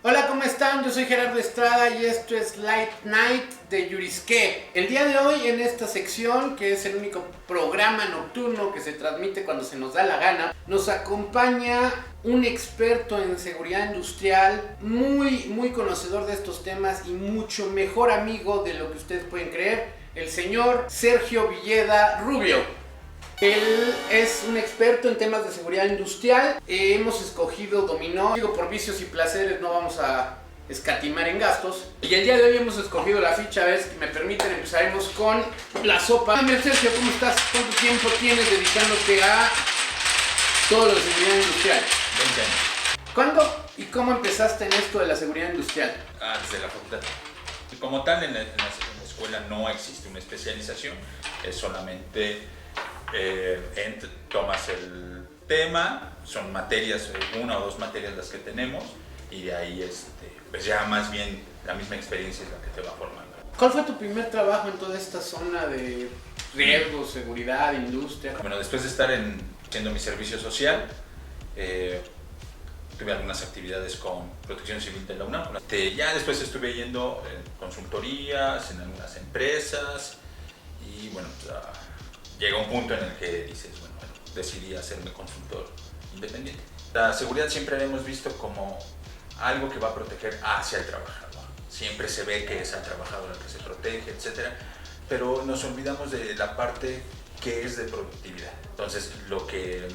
Hola, ¿cómo están? Yo soy Gerardo Estrada y esto es Light Night de Yurisqué. El día de hoy en esta sección, que es el único programa nocturno que se transmite cuando se nos da la gana, nos acompaña un experto en seguridad industrial, muy conocedor de estos temas y mucho mejor amigo de lo que ustedes pueden creer, el señor Sergio Villeda Rubio. Él es un experto en temas de seguridad industrial. Hemos escogido dominó. Digo, por vicios y placeres no vamos a escatimar en gastos. Y el día de hoy hemos escogido la ficha. A ver, si me permiten, empezaremos con la sopa. Dame, Sergio, ¿cómo estás? ¿Cuánto tiempo tienes dedicándote a todo lo de seguridad industrial? 20 años. ¿Cuándo y cómo empezaste en esto de la seguridad industrial? Desde la facultad. Como tal, en la escuela no existe una especialización, es solamente tomas el tema, son materias, una o dos materias las que tenemos, y de ahí pues ya más bien la misma experiencia es la que te va formando. ¿Cuál fue tu primer trabajo en toda esta zona de riesgo, seguridad, industria? Bueno, después de estar haciendo mi servicio social, tuve algunas actividades con Protección Civil de la UNAM. Ya después estuve yendo en consultorías, en algunas empresas, y bueno, llega un punto en el que dices, bueno, decidí hacerme consultor independiente. La seguridad siempre la hemos visto como algo que va a proteger hacia el trabajador. Siempre se ve que es al trabajador el que se protege, etc. Pero nos olvidamos de la parte que es de productividad. Entonces,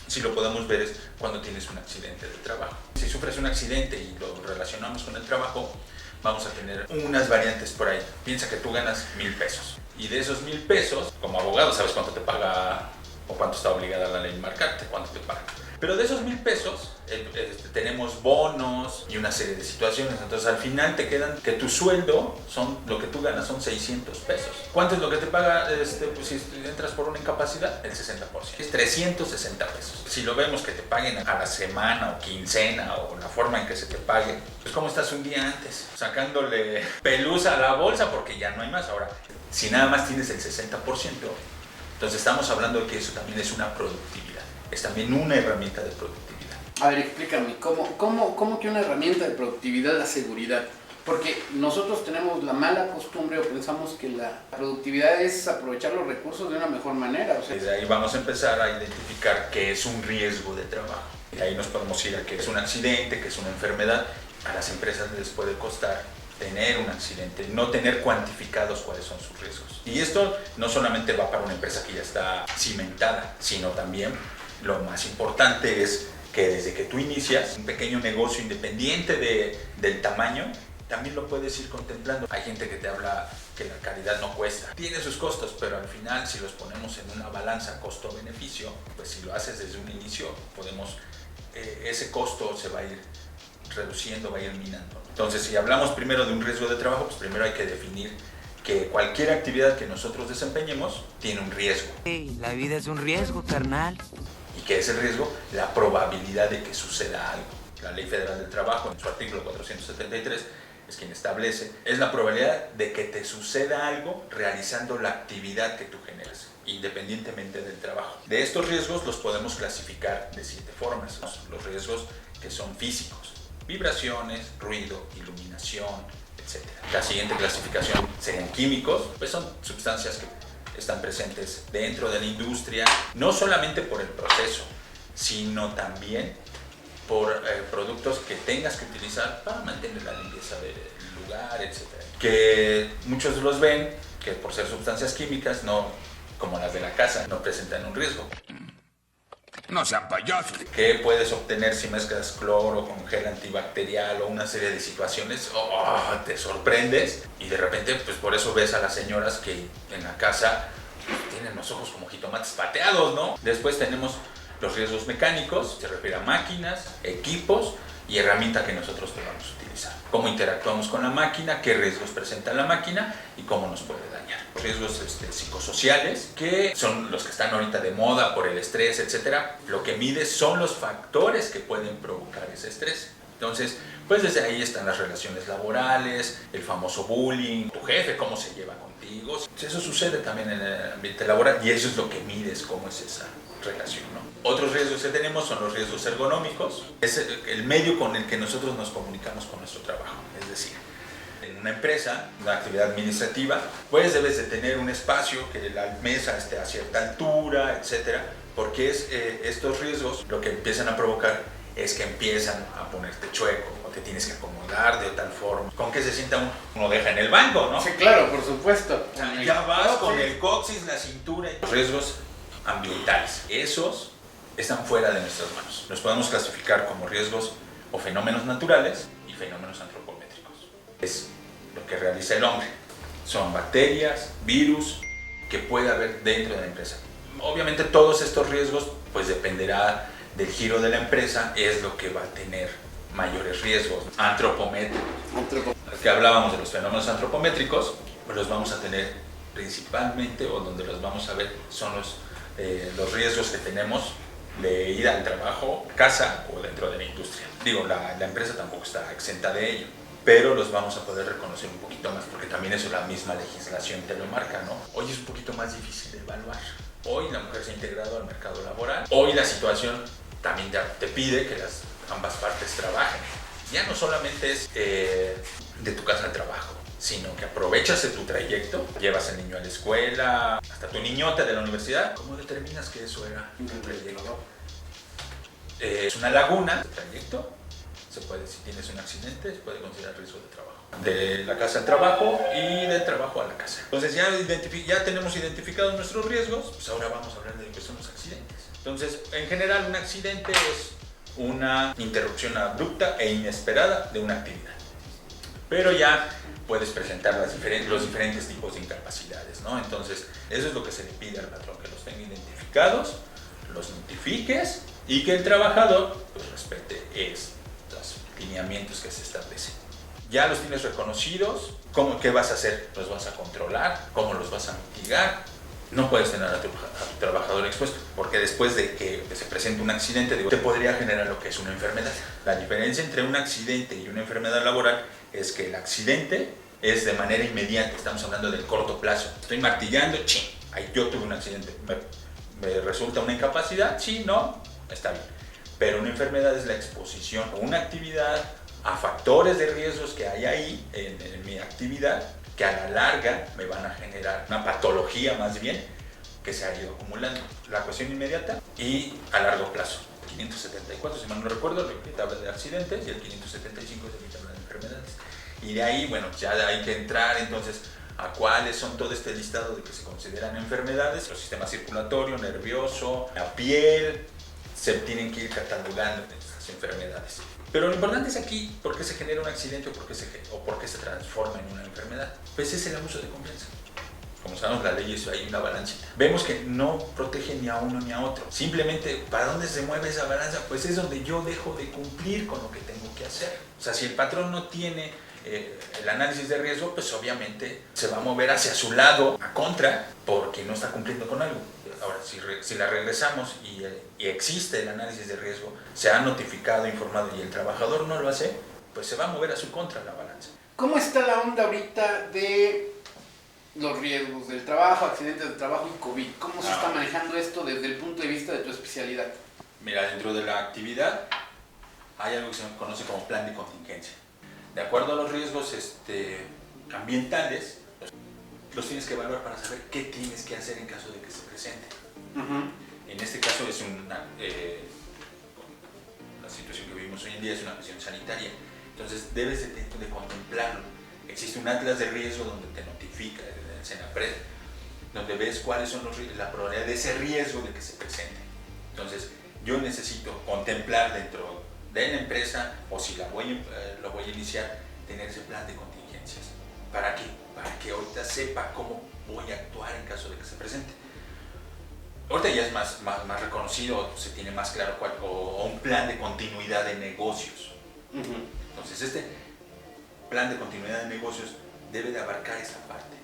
si lo podemos ver es cuando tienes un accidente de trabajo. Si sufres un accidente y lo relacionamos con el trabajo, vamos a tener unas variantes por ahí. Piensa que tú ganas 1,000 pesos. Y de esos 1,000 pesos, como abogado sabes cuánto te paga o cuánto está obligada la ley marcarte, cuánto te paga. Pero de esos 1,000 pesos tenemos bonos y una serie de situaciones. Entonces al final te quedan que tu sueldo, lo que tú ganas son 600 pesos. ¿Cuánto es lo que te paga pues, si entras por una incapacidad? El 60%. Es 360 pesos. Si lo vemos que te paguen a la semana o quincena o la forma en que se te pague, pues ¿cómo estás un día antes? Sacándole pelusa a la bolsa porque ya no hay más. Ahora, si nada más tienes el 60%, entonces estamos hablando de que eso también es una productividad. Es también una herramienta de productividad. A ver, explícame, ¿cómo que una herramienta de productividad la seguridad? Porque nosotros tenemos la mala costumbre o pensamos que la productividad es aprovechar los recursos de una mejor manera. Desde ahí vamos a empezar a identificar qué es un riesgo de trabajo. Y ahí nos podemos ir a qué es un accidente, qué es una enfermedad. A las empresas les puede costar tener un accidente, no tener cuantificados cuáles son sus riesgos. Y esto no solamente va para una empresa que ya está cimentada, sino también lo más importante es que desde que tú inicias un pequeño negocio independiente del tamaño, también lo puedes ir contemplando. Hay gente que te habla que la calidad no cuesta. Tiene sus costos, pero al final si los ponemos en una balanza costo-beneficio, pues si lo haces desde un inicio, ese costo se va a ir reduciendo, va a ir minando. Entonces, si hablamos primero de un riesgo de trabajo, pues primero hay que definir que cualquier actividad que nosotros desempeñemos tiene un riesgo. La vida es un riesgo, carnal. ¿Y qué es el riesgo? La probabilidad de que suceda algo. La Ley Federal del Trabajo, en su artículo 473, es quien establece, es la probabilidad de que te suceda algo realizando la actividad que tú generas, independientemente del trabajo. De estos riesgos los podemos clasificar de 7 formas. Los riesgos que son físicos: vibraciones, ruido, iluminación, etc. La siguiente clasificación serían químicos, pues son sustancias que están presentes dentro de la industria, no solamente por el proceso, sino también por productos que tengas que utilizar para mantener la limpieza del lugar, etc. Que muchos los ven que por ser sustancias químicas, no como las de la casa, no presentan un riesgo. No sean payasos. ¿Qué puedes obtener si mezclas cloro con gel antibacterial o una serie de situaciones? Te sorprendes y de repente, pues por eso ves a las señoras que en la casa tienen los ojos como jitomates pateados, ¿no? Después tenemos los riesgos mecánicos, se refiere a máquinas, equipos y herramientas que nosotros podamos utilizar. Cómo interactuamos con la máquina, qué riesgos presenta la máquina y cómo nos puede dañar. Los riesgos psicosociales, que son los que están ahorita de moda por el estrés, etc. Lo que mide son los factores que pueden provocar ese estrés. Entonces, pues desde ahí están las relaciones laborales, el famoso bullying, tu jefe, cómo se lleva contigo. Eso sucede también en el ambiente laboral y eso es lo que mides, cómo es esa relación, ¿no? Otros riesgos que tenemos son los riesgos ergonómicos. Es el medio con el que nosotros nos comunicamos con nuestro trabajo. Es decir, en una empresa, una actividad administrativa, pues debes de tener un espacio, que la mesa esté a cierta altura, etcétera, porque estos riesgos lo que empiezan a provocar es que empiezan a ponerte chueco o te tienes que acomodar de tal forma. Con que se sienta uno deja en el banco, ¿no? Sí, claro, por supuesto. O sea, ya vas con el coxis, la cintura. Los riesgos ambientales, esos están fuera de nuestras manos. Los podemos clasificar como riesgos o fenómenos naturales y fenómenos antropométricos. Es lo que realiza el hombre. Son bacterias, virus que puede haber dentro de la empresa. Obviamente todos estos riesgos pues dependerá del giro de la empresa, es lo que va a tener mayores riesgos antropométricos. Que hablábamos de los fenómenos antropométricos, pues los vamos a tener principalmente, o donde los vamos a ver, son los riesgos que tenemos de ir al trabajo, casa o dentro de la industria. Digo, la empresa tampoco está exenta de ello, pero los vamos a poder reconocer un poquito más, porque también eso la misma legislación te lo marca, ¿no? Hoy es un poquito más difícil de evaluar. Hoy la mujer se ha integrado al mercado laboral. Hoy la situación también te pide que ambas partes trabajen. Ya no solamente es de tu casa al trabajo, sino que aprovechas de tu trayecto, llevas al niño a la escuela, hasta tu niñota de la universidad. ¿Cómo determinas que eso era un trayecto? Es una laguna de trayecto. Si tienes un accidente, se puede considerar riesgo de trabajo. De la casa al trabajo y del trabajo a la casa. Entonces ya tenemos identificados nuestros riesgos, pues ahora vamos a hablar de lo que son los accidentes. Entonces, en general, un accidente es una interrupción abrupta e inesperada de una actividad. Pero ya puedes presentar los diferentes tipos de incapacidades, ¿no? Entonces, eso es lo que se le pide al patrón, que los tenga identificados, los notifiques y que el trabajador pues, respete los lineamientos que se establecen. Ya los tienes reconocidos, ¿qué vas a hacer? ¿Los vas a controlar? ¿Cómo los vas a mitigar? No puedes tener a tu trabajador expuesto, porque después de que se presente un accidente, te podría generar lo que es una enfermedad. La diferencia entre un accidente y una enfermedad laboral es que el accidente es de manera inmediata, estamos hablando del corto plazo. Estoy martillando, ahí yo tuve un accidente, me resulta una incapacidad, sí, no, está bien. Pero una enfermedad es la exposición a una actividad, a factores de riesgos que hay ahí en mi actividad, que a la larga me van a generar una patología más bien que se ha ido acumulando. La cuestión inmediata y a largo plazo. 574, si mal no recuerdo, la tabla de accidentes, y el 575 es la tabla de enfermedades. Y de ahí, bueno, ya hay que entrar entonces a cuáles son todo este listado de que se consideran enfermedades. El sistema circulatorio, nervioso, la piel, se tienen que ir catalogando estas enfermedades. Pero lo importante es aquí por qué se genera un accidente o por qué se transforma en una enfermedad. Pues es el abuso de confianza. Como sabemos, la ley es ahí una balancita. Vemos que no protege ni a uno ni a otro. Simplemente, ¿para dónde se mueve esa balanza? Pues es donde yo dejo de cumplir con lo que tengo que hacer. O sea, si el patrón no tiene el análisis de riesgo, pues obviamente se va a mover hacia su lado, a contra, porque no está cumpliendo con algo. Ahora, si la regresamos y existe el análisis de riesgo, se ha notificado, informado y el trabajador no lo hace, pues se va a mover a su contra la balanza. ¿Cómo está la onda ahorita de los riesgos del trabajo, accidentes de trabajo y COVID? ¿Cómo se está manejando esto desde el punto de vista de tu especialidad? Mira, dentro de la actividad hay algo que se conoce como plan de contingencia. De acuerdo a los riesgos ambientales, los tienes que evaluar para saber qué tienes que hacer en caso de que se presente. En este caso es la situación que vivimos hoy en día es una cuestión sanitaria. Entonces debes de contemplarlo. Existe un atlas de riesgo donde te notifica el Senapred, donde ves cuáles son la probabilidad de ese riesgo de que se presente. Entonces yo necesito contemplar dentro de la empresa, o si lo voy a iniciar, tener ese plan de contingencias. ¿Para qué? Para que ahorita sepa cómo voy a actuar en caso de que se presente. Ahorita ya es más reconocido, se tiene más claro o un plan de continuidad de negocios. Entonces este plan de continuidad de negocios debe de abarcar esa parte.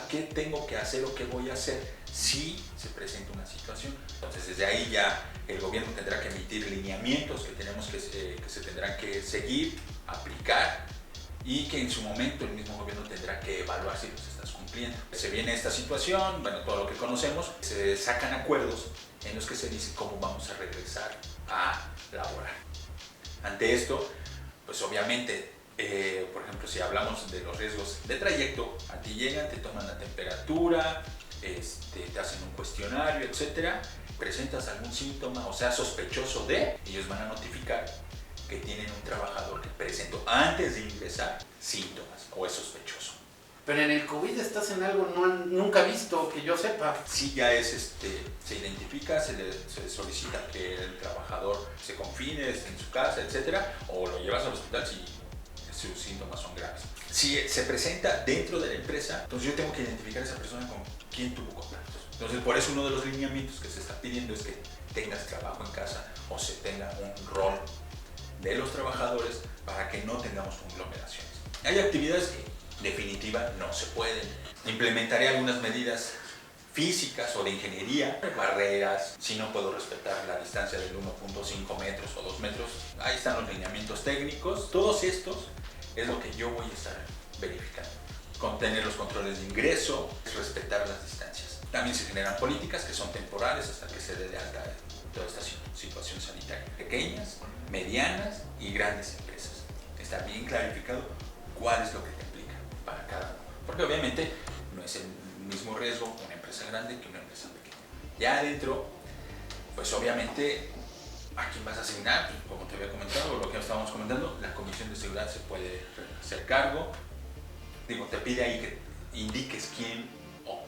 ¿Qué tengo que hacer o qué voy a hacer si se presenta una situación? Entonces desde ahí ya el gobierno tendrá que emitir lineamientos que se tendrán que seguir, aplicar, y que en su momento el mismo gobierno tendrá que evaluar si los estás cumpliendo. Se viene esta situación, bueno, todo lo que conocemos, se sacan acuerdos en los que se dice cómo vamos a regresar a laborar. Ante esto, pues obviamente, por ejemplo, si hablamos de los riesgos de trayecto, a ti llegan, te toman la temperatura, te hacen un cuestionario, etcétera, presentas algún síntoma o sea sospechoso de, ellos van a notificar que tienen un trabajador que presentó antes de ingresar síntomas o es sospechoso. Pero en el COVID estás en algo nunca visto, que yo sepa. Sí, ya es, se identifica, se solicita que el trabajador se confine en su casa, etcétera, o lo llevas al hospital si sus síntomas son graves. Si se presenta dentro de la empresa, entonces yo tengo que identificar a esa persona con quién tuvo contactos. Entonces, por eso uno de los lineamientos que se está pidiendo es que tengas trabajo en casa o se tenga un rol de los trabajadores para que no tengamos conglomeraciones. Hay actividades que en definitiva no se pueden. Implementaré algunas medidas físicas o de ingeniería, barreras, si no puedo respetar la distancia del 1.5 metros o 2 metros, ahí están los lineamientos técnicos. Todos estos es lo que yo voy a estar verificando. Contener los controles de ingreso, respetar las distancias. También se generan políticas que son temporales hasta que se dé de alta toda esta situación sanitaria. Pequeñas, medianas y grandes empresas. Está bien clarificado cuál es lo que te implica para cada uno. Porque obviamente no es el mismo riesgo una empresa grande que una empresa pequeña. Ya adentro, pues obviamente, ¿a quién vas a asignar? Pues, como te había comentado, lo que estábamos comentando, la Comisión de Seguridad se puede hacer cargo. Digo, te pide ahí que indiques quién o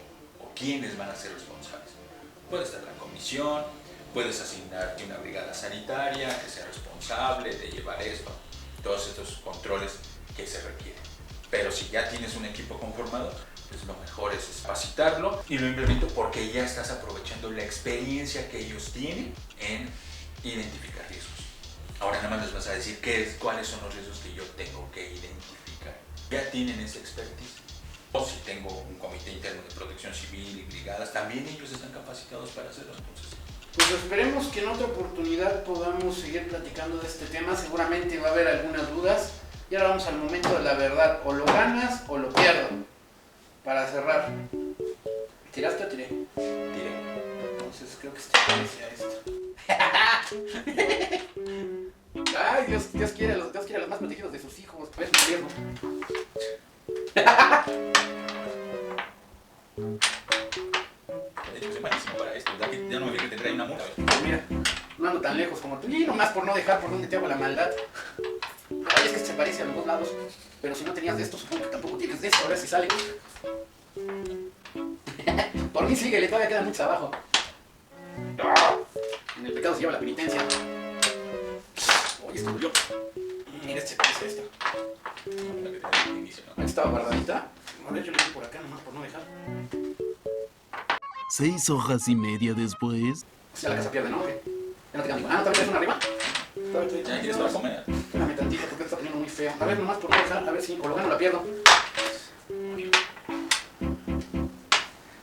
quiénes van a ser responsables. Puede estar la comisión, puedes asignarte una brigada sanitaria que sea responsable de llevar esto, todos estos controles que se requieren. Pero si ya tienes un equipo conformado, pues lo mejor es capacitarlo y lo implemento porque ya estás aprovechando la experiencia que ellos tienen en identificar riesgos. Ahora nada más les vas a decir cuáles son los riesgos que yo tengo que identificar. Ya tienen esa expertise. O si tengo un comité interno de protección civil y brigadas, también ellos están capacitados para hacerlo. Entonces, pues esperemos que en otra oportunidad podamos seguir platicando de este tema. Seguramente va a haber algunas dudas. Y ahora vamos al momento de la verdad. O lo ganas o lo pierdo. Para cerrar. ¿Tiraste o tiré? Tiré. Entonces creo que esto parecía esto. Ay, Dios quiere a los más protegidos de sus hijos. A ver, pierdo. De hecho, es malísimo para esto. Ya no me fijé que te trae una multa. Pues mira, no ando tan lejos como tú. Y nomás por no dejar por donde te hago la maldad. Ay, es que se parece a los dos lados. Pero si no tenías de esto, supongo que tampoco tienes de esto. A ver si sale. Por mí síguele, todavía quedan muchos abajo. En el pecado se lleva la penitencia. Oye, esto dolió. Mira, este se parece a esto. Ahí estaba guardadita. A ver, yo le doy por acá nomás por no dejar. 6 hojas y media después. Ya la casa pierde, ¿no? ¿Qué? Ya no te queda ninguna. Ah, no, también traes una arriba. ¿Ya quieres para comer? Espérame tantito porque está poniendo muy feo. A ver, nomás por no dejar, a ver si o lo gano o la pierdo.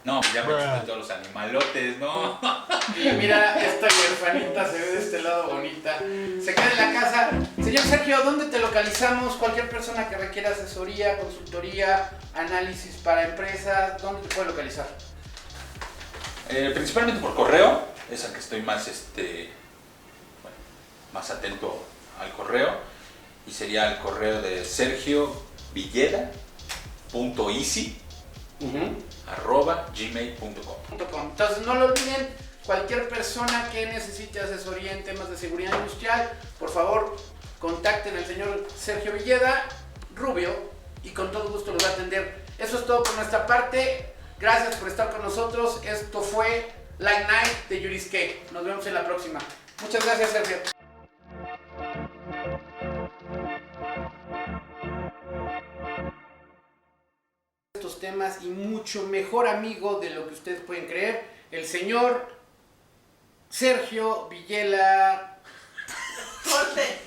No, ya me chuté todos los animalotes, ¿no? Y mira, esta huerfanita se ve de este lado bonita. Se queda en la casa. Señor Sergio, ¿dónde te localizamos? Cualquier persona que requiera asesoría, consultoría, análisis para empresas, ¿dónde te puede localizar? Principalmente por correo, es al que estoy más, más atento al correo, y sería el correo de sergiovilleda.easy@gmail.com. Entonces no lo olviden, cualquier persona que necesite asesoría en temas de seguridad industrial, por favor contacten al señor Sergio Villeda, rubio, y con todo gusto los va a atender. Eso es todo por nuestra parte. Gracias por estar con nosotros. Esto fue Light Night de Yurisque. Nos vemos en la próxima. Muchas gracias, Sergio. Estos temas y mucho mejor amigo de lo que ustedes pueden creer, el señor Sergio Villela. ¡Corte!